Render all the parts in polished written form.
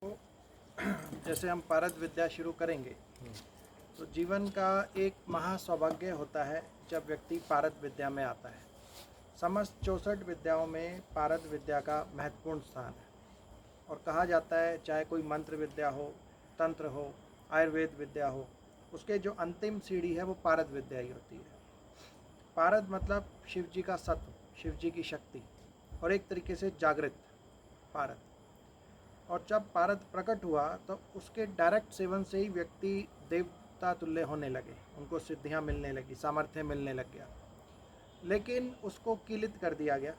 तो जैसे हम पारद विद्या शुरू करेंगे तो जीवन का एक महा सौभाग्य होता है जब व्यक्ति पारद विद्या में आता है। समस्त 64 विद्याओं में पारद विद्या का महत्वपूर्ण स्थान है और कहा जाता है चाहे कोई मंत्र विद्या हो, तंत्र हो, आयुर्वेद विद्या हो, उसके जो अंतिम सीढ़ी है वो पारद विद्या ही होती है। पारद मतलब शिव जी का सत्व, शिव जी की शक्ति और एक तरीके से जागृत पारद। और जब पारद प्रकट हुआ तो उसके डायरेक्ट सेवन से ही व्यक्ति देवता तुल्य होने लगे, उनको सिद्धियां मिलने लगी, सामर्थ्य मिलने लग गया। लेकिन उसको कीलित कर दिया गया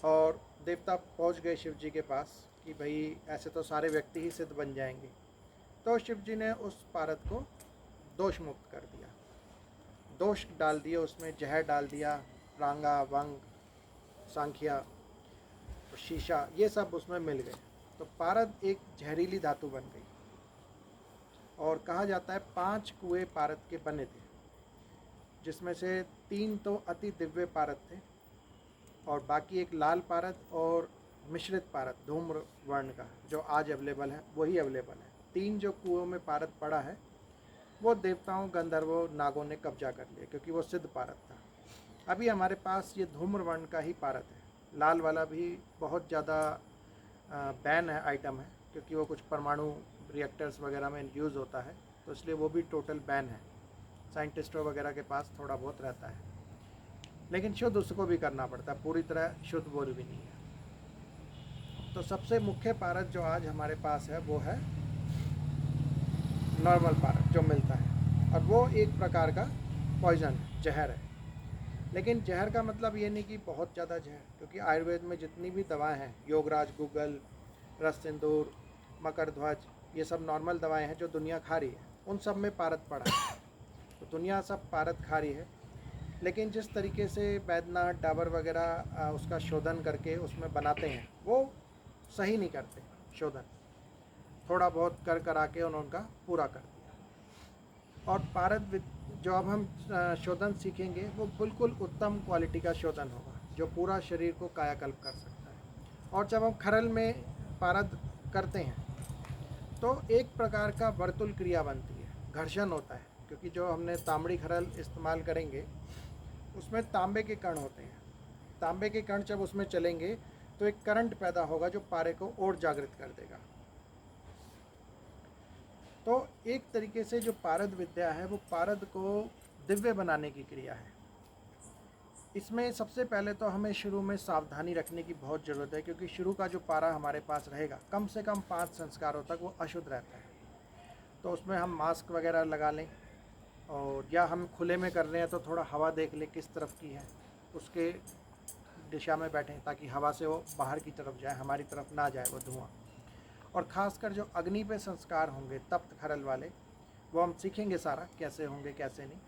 और देवता पहुंच गए शिव जी के पास कि भाई ऐसे तो सारे व्यक्ति ही सिद्ध बन जाएंगे। तो शिव जी ने उस पारद को दोष मुक्त कर दिया, दोष डाल दिए, उसमें जहर डाल दिया, रांगा, वंग, सांख्या, शीशा, ये सब उसमें मिल गए। तो पारद एक जहरीली धातु बन गई और कहा जाता है 5 कुएं पारद के बने थे, जिसमें से 3 तो अति दिव्य पारद थे और बाकी एक लाल पारद और मिश्रित पारद धूम्र वर्ण का जो आज अवेलेबल है वही अवेलेबल है। 3 जो कुओं में पारद पड़ा है वो देवताओं, गंधर्वों, नागों ने कब्जा कर लिया क्योंकि वो सिद्ध पारद था। अभी हमारे पास ये धूम्र वर्ण का ही पारद है। लाल वाला भी बहुत ज़्यादा बैन है आइटम है क्योंकि वो कुछ परमाणु रिएक्टर्स वगैरह में यूज़ होता है, तो इसलिए वो भी टोटल बैन है। साइंटिस्टों वगैरह के पास थोड़ा बहुत रहता है, लेकिन शुद्ध उसको भी करना पड़ता है, पूरी तरह शुद्ध बोल भी नहीं है। तो सबसे मुख्य पारद जो आज हमारे पास है वो है नॉर्मल पारद जो मिलता है, और वो एक प्रकार का पॉइजन है, जहर है। लेकिन जहर का मतलब ये नहीं कि बहुत ज़्यादा जहर, क्योंकि आयुर्वेद में जितनी भी दवाएं हैं, योगराज, गूगल, रस सिंदूर, मकर ध्वज, ये सब नॉर्मल दवाएं हैं जो दुनिया खा रही है, उन सब में पारद पड़ा है। तो दुनिया सब पारद खा रही है, लेकिन जिस तरीके से बैद्यनाथ, डाबर वगैरह उसका शोधन करके उसमें बनाते हैं वो सही नहीं करते। शोधन थोड़ा बहुत कर करा के उनका पूरा कर दिया। और पारद जो अब हम शोधन सीखेंगे वो बिल्कुल उत्तम क्वालिटी का शोधन होगा जो पूरा शरीर को कायाकल्प कर सकता है। और जब हम खरल में पारद करते हैं तो एक प्रकार का वर्तुल क्रिया बनती है, घर्षण होता है, क्योंकि जो हमने तांबड़ी खरल इस्तेमाल करेंगे उसमें तांबे के कण होते हैं। तांबे के कण जब उसमें चलेंगे तो एक करंट पैदा होगा जो पारे को और जागृत कर देगा। तो एक तरीके से जो पारद विद्या है वो पारद को दिव्य बनाने की क्रिया है। इसमें सबसे पहले तो हमें शुरू में सावधानी रखने की बहुत ज़रूरत है, क्योंकि शुरू का जो पारा हमारे पास रहेगा कम से कम 5 संस्कारों तक वो अशुद्ध रहता है। तो उसमें हम मास्क वगैरह लगा लें, और या हम खुले में कर रहे हैं तो थोड़ा हवा देख लें किस तरफ की है, उसके दिशा में बैठें ताकि हवा से वो बाहर की तरफ जाए, हमारी तरफ ना जाए वो धुआं। और ख़ासकर जो अग्नि पे संस्कार होंगे तप्त खरल वाले, वो हम सीखेंगे सारा कैसे होंगे कैसे नहीं।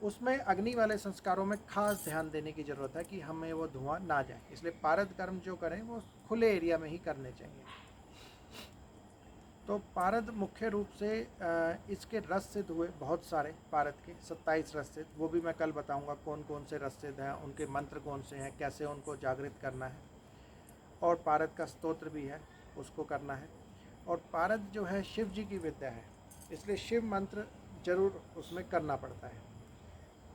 उसमें अग्नि वाले संस्कारों में खास ध्यान देने की ज़रूरत है कि हमें वो धुआं ना जाए, इसलिए पारद कर्म जो करें वो खुले एरिया में ही करने चाहिए। तो पारद मुख्य रूप से इसके रस सिद्ध हुए बहुत सारे पारद के 27 रस सिद्ध, वो भी मैं कल बताऊंगा कौन कौन से रस सिद्ध हैं, उनके मंत्र कौन से हैं, कैसे उनको जागृत करना है। और पारद का स्तोत्र भी है, उसको करना है। और पारद जो है शिव जी की विद्या है, इसलिए शिव मंत्र जरूर उसमें करना पड़ता है।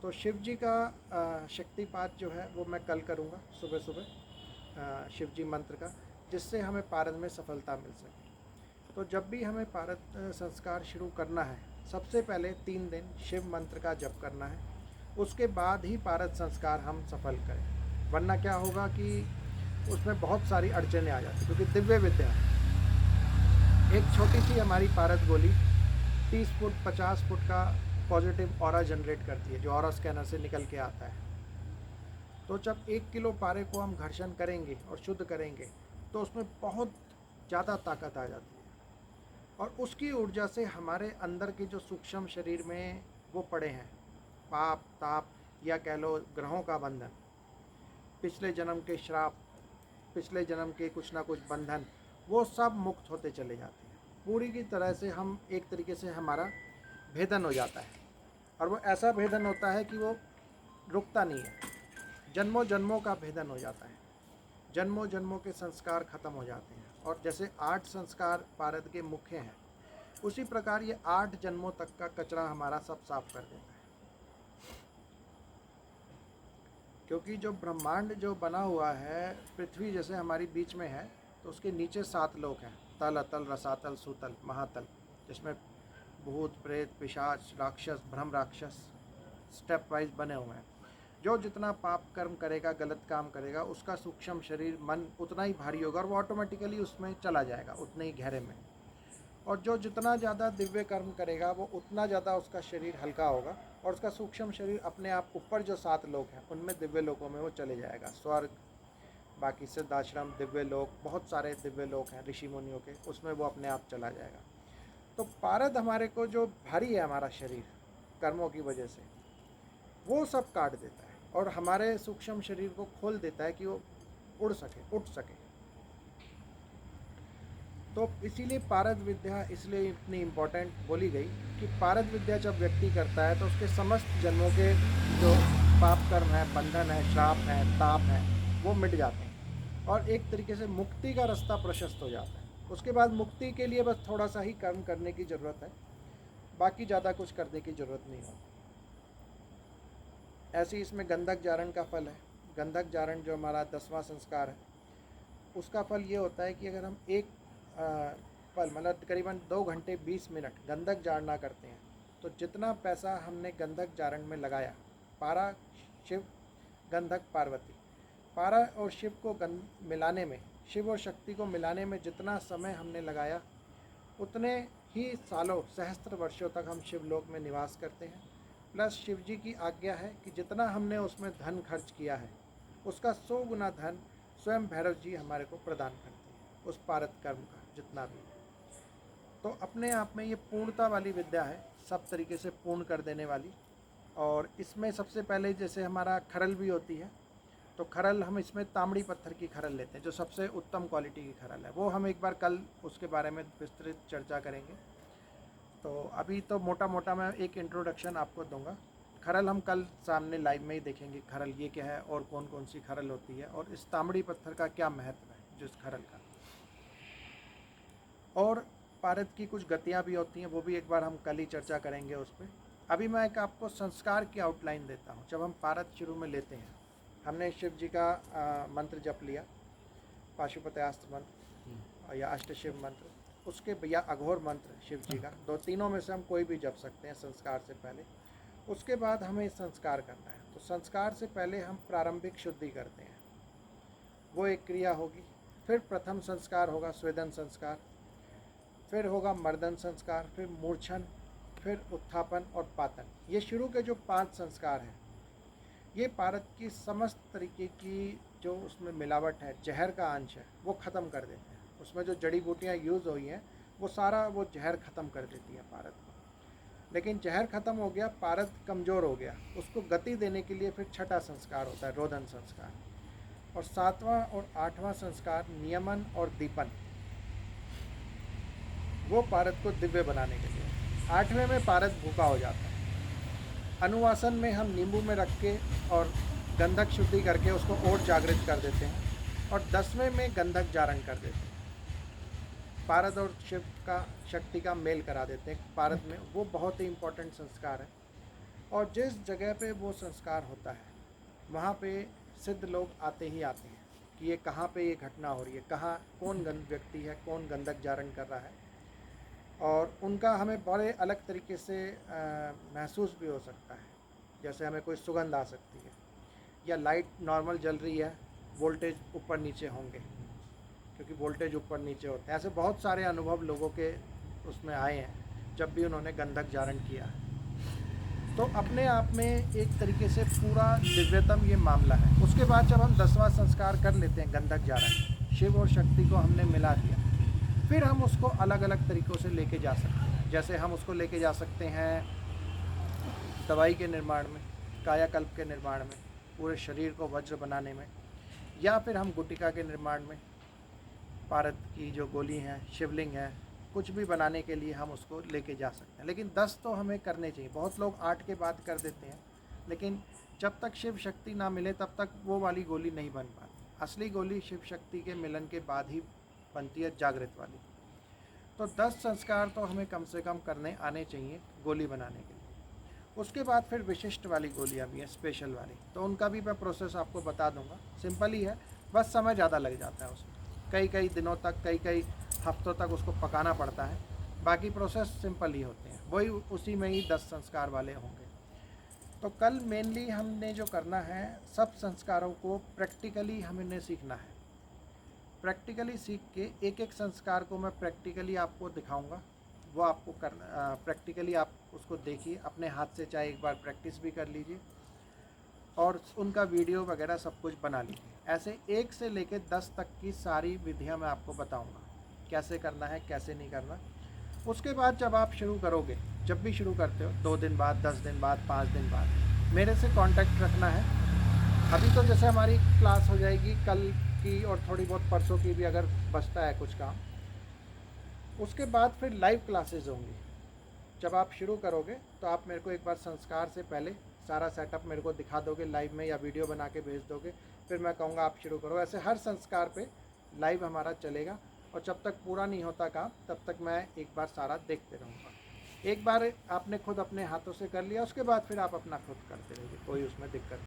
तो शिव जी का शक्तिपात जो है वो मैं कल करूँगा सुबह सुबह, शिव जी मंत्र का, जिससे हमें पारद में सफलता मिल सके। तो जब भी हमें पारद संस्कार शुरू करना है, सबसे पहले 3 दिन शिव मंत्र का जप करना है, उसके बाद ही पारद संस्कार हम सफल करें। वरना क्या होगा कि उसमें बहुत सारी अड़चनें आ जाती, क्योंकि दिव्य विद्या है। एक छोटी सी हमारी पारद गोली 30 फुट 50 फुट का पॉजिटिव ऑरा जनरेट करती है, जो ऑरा स्कैनर से निकल के आता है। तो जब 1 किलो पारे को हम घर्षण करेंगे और शुद्ध करेंगे तो उसमें बहुत ज़्यादा ताकत आ जाती है, और उसकी ऊर्जा से हमारे अंदर के जो सूक्ष्म शरीर में वो पड़े हैं पाप, ताप, या कह लो ग्रहों का बंधन, पिछले जन्म के श्राप, पिछले जन्म के कुछ ना कुछ बंधन, वो सब मुक्त होते चले जाते हैं। पूरी की तरह से हम एक तरीके से हमारा भेदन हो जाता है, और वो ऐसा भेदन होता है कि वो रुकता नहीं है, जन्मों जन्मों का भेदन हो जाता है, जन्मों जन्मों के संस्कार खत्म हो जाते हैं। और जैसे 8 संस्कार पारद के मुख्य हैं, उसी प्रकार ये 8 जन्मों तक का कचरा हमारा सब साफ कर देता है। क्योंकि जो ब्रह्मांड जो बना हुआ है, पृथ्वी जैसे हमारी बीच में है, तो उसके नीचे 7 लोक हैं, तल, अतल, रसातल, सुतल, महातल, जिसमें भूत, प्रेत, पिशाच, राक्षस, ब्रह्म राक्षस स्टेप वाइज बने हुए हैं। जो जितना पाप कर्म करेगा, गलत काम करेगा, उसका सूक्ष्म शरीर, मन उतना ही भारी होगा और वो ऑटोमेटिकली उसमें चला जाएगा, उतने ही गहरे में। और जो जितना ज़्यादा दिव्य कर्म करेगा, वो उतना ज़्यादा उसका शरीर हल्का होगा और उसका सूक्ष्म शरीर अपने आप ऊपर जो 7 लोक हैं, उनमें दिव्य लोकों में वो चले जाएगा। स्वर्ग, बाकी सिद्धाश्रम, दिव्य लोक, बहुत सारे दिव्य लोक हैं ऋषि मुनियों के, उसमें वो अपने आप चला जाएगा। तो पारद हमारे को जो भारी है हमारा शरीर कर्मों की वजह से, वो सब काट देता है और हमारे सूक्ष्म शरीर को खोल देता है कि वो उड़ सके, उठ सके। तो इसीलिए पारद विद्या इसलिए इतनी इम्पोर्टेंट बोली गई कि पारद विद्या जब व्यक्ति करता है तो उसके समस्त जन्मों के जो पाप कर्म है, बंधन है, श्राप है, ताप है, वो मिट जाते हैं और एक तरीके से मुक्ति का रास्ता प्रशस्त हो जाता है। उसके बाद मुक्ति के लिए बस थोड़ा सा ही कर्म करने की ज़रूरत है, बाकी ज़्यादा कुछ करने की ज़रूरत नहीं होती। ऐसे ही इसमें गंधक जारण का फल है। गंधक जारण जो हमारा 10वां संस्कार है, उसका फल ये होता है कि अगर हम एक पल मतलब करीबन 2 घंटे 20 मिनट गंधक जारना करते हैं, तो जितना पैसा हमने गंधक जारण में लगाया, पारा शिव, गंधक पार्वती, पारा और शिव को मिलाने में, शिव और शक्ति को मिलाने में जितना समय हमने लगाया, उतने ही सालों, सहस्त्र वर्षों तक हम शिवलोक में निवास करते हैं। प्लस शिव जी की आज्ञा है कि जितना हमने उसमें धन खर्च किया है, उसका 100 गुना धन स्वयं भैरव जी हमारे को प्रदान करते हैं, उस पारद कर्म का जितना भी। तो अपने आप में ये पूर्णता वाली विद्या है, सब तरीके से पूर्ण कर देने वाली। और इसमें सबसे पहले जैसे हमारा खरल भी होती है, तो खरल हम इसमें तांबड़ी पत्थर की खरल लेते हैं, जो सबसे उत्तम क्वालिटी की खरल है। वो हम एक बार कल उसके बारे में विस्तृत चर्चा करेंगे। तो अभी तो मोटा मोटा मैं एक इंट्रोडक्शन आपको दूंगा। खरल हम कल सामने लाइव में ही देखेंगे, खरल ये क्या है और कौन कौन सी खरल होती है और इस तांबड़ी पत्थर का क्या महत्व है जिस खरल का। और पारद की कुछ गतियाँ भी होती हैं, वो भी एक बार हम कल ही चर्चा करेंगे उस पर। अभी मैं एक आपको संस्कार की आउटलाइन देता हूँ। जब हम पारद शुरू में लेते हैं, हमने शिव जी का मंत्र जप लिया, पाशुपत्यास्त्र मंत्र या अष्ट शिव मंत्र, उसके या अघोर मंत्र शिव जी का, दो तीनों में से हम कोई भी जप सकते हैं संस्कार से पहले। उसके बाद हमें संस्कार करना है। तो संस्कार से पहले हम प्रारंभिक शुद्धि करते हैं, वो एक क्रिया होगी। फिर प्रथम संस्कार होगा स्वेदन संस्कार, फिर होगा मर्दन संस्कार, फिर मूर्छन, फिर उत्थापन और पातन। ये शुरू के जो 5 संस्कार हैं, ये पारद की समस्त तरीके की जो उसमें मिलावट है, जहर का अंश है, वो ख़त्म कर देते हैं। उसमें जो जड़ी बूटियाँ यूज़ हुई हैं, वो सारा वो जहर ख़त्म कर देती है पारद को। लेकिन जहर ख़त्म हो गया, पारद कमज़ोर हो गया, उसको गति देने के लिए फिर छठा संस्कार होता है, रोदन संस्कार। और 7वां और 8वां संस्कार नियमन और दीपन, वो पारद को दिव्य बनाने के लिए। 8वें में पारद भूखा हो जाता है। अनुवासन में हम नींबू में रख के और गंधक शुद्धि करके उसको और जागृत कर देते हैं। और 10वें में गंधक जारण कर देते हैं, पारद और शिव का, शक्ति का मेल करा देते हैं पारद में। वो बहुत ही इम्पोर्टेंट संस्कार है। और जिस जगह पे वो संस्कार होता है, वहाँ पे सिद्ध लोग आते ही आते हैं कि ये कहाँ पे ये घटना हो रही है, कहाँ कौन व्यक्ति है, कौन गंधक जारण कर रहा है। और उनका हमें बड़े अलग तरीके से महसूस भी हो सकता है। जैसे हमें कोई सुगंध आ सकती है, या लाइट नॉर्मल जल रही है, वोल्टेज ऊपर नीचे होंगे, क्योंकि वोल्टेज ऊपर नीचे होते हैं। ऐसे बहुत सारे अनुभव लोगों के उसमें आए हैं जब भी उन्होंने गंधक जारण किया है। तो अपने आप में एक तरीके से पूरा दिव्यतम ये मामला है। उसके बाद जब हम 10वां संस्कार कर लेते हैं गंधक जारण, शिव और शक्ति को हमने मिला दिया, फिर हम उसको अलग अलग तरीक़ों से लेके जा सकते हैं। जैसे हम उसको लेके जा सकते हैं दवाई के निर्माण में, कायाकल्प के निर्माण में, पूरे शरीर को वज्र बनाने में, या फिर हम गुटिका के निर्माण में, पारद की जो गोली है, शिवलिंग है, कुछ भी बनाने के लिए हम उसको लेके जा सकते हैं। लेकिन 10 तो हमें करने चाहिए। बहुत लोग 8 के बाद कर देते हैं, लेकिन जब तक शिव शक्ति ना मिले तब तक वो वाली गोली नहीं बन पाती। असली गोली शिव शक्ति के मिलन के बाद ही बनती है जागृत वाली। तो 10 संस्कार तो हमें कम से कम करने आने चाहिए गोली बनाने के लिए। उसके बाद फिर विशिष्ट वाली गोलियाँ भी हैं, स्पेशल वाली, तो उनका भी मैं प्रोसेस आपको बता दूंगा। सिंपल ही है, बस समय ज़्यादा लग जाता है उसमें, कई कई दिनों तक, कई कई हफ्तों तक उसको पकाना पड़ता है। बाकी प्रोसेस सिंपल ही होते हैं, वही उसी में ही 10 संस्कार वाले होंगे। तो कल मेनली हमने जो करना है, सब संस्कारों को प्रैक्टिकली हमने सीखना है। प्रैक्टिकली सीख के एक एक संस्कार को मैं प्रैक्टिकली आपको दिखाऊंगा, वो आपको करना, प्रैक्टिकली आप उसको देखिए अपने हाथ से, चाहे एक बार प्रैक्टिस भी कर लीजिए और उनका वीडियो वगैरह सब कुछ बना लीजिए। ऐसे 1 से लेकर 10 तक की सारी विधियां मैं आपको बताऊंगा, कैसे करना है कैसे नहीं करना। उसके बाद जब आप शुरू करोगे, जब भी शुरू करते हो, 2 दिन बाद, 10 दिन बाद, 5 दिन बाद मेरे से कांटेक्ट रखना है। अभी तो जैसे हमारी क्लास हो जाएगी कल की और थोड़ी बहुत परसों की भी अगर बचता है कुछ काम, उसके बाद फिर लाइव क्लासेस होंगी। जब आप शुरू करोगे तो आप मेरे को एक बार संस्कार से पहले सारा सेटअप मेरे को दिखा दोगे लाइव में, या वीडियो बना के भेज दोगे, फिर मैं कहूँगा आप शुरू करो। ऐसे हर संस्कार पे लाइव हमारा चलेगा और जब तक पूरा नहीं होता काम तब तक मैं एक बार सारा देखते रहूँगा। एक बार आपने खुद अपने हाथों से कर लिया, उसके बाद फिर आप अपना खुद करते रहिए, कोई उसमें दिक्कत नहीं।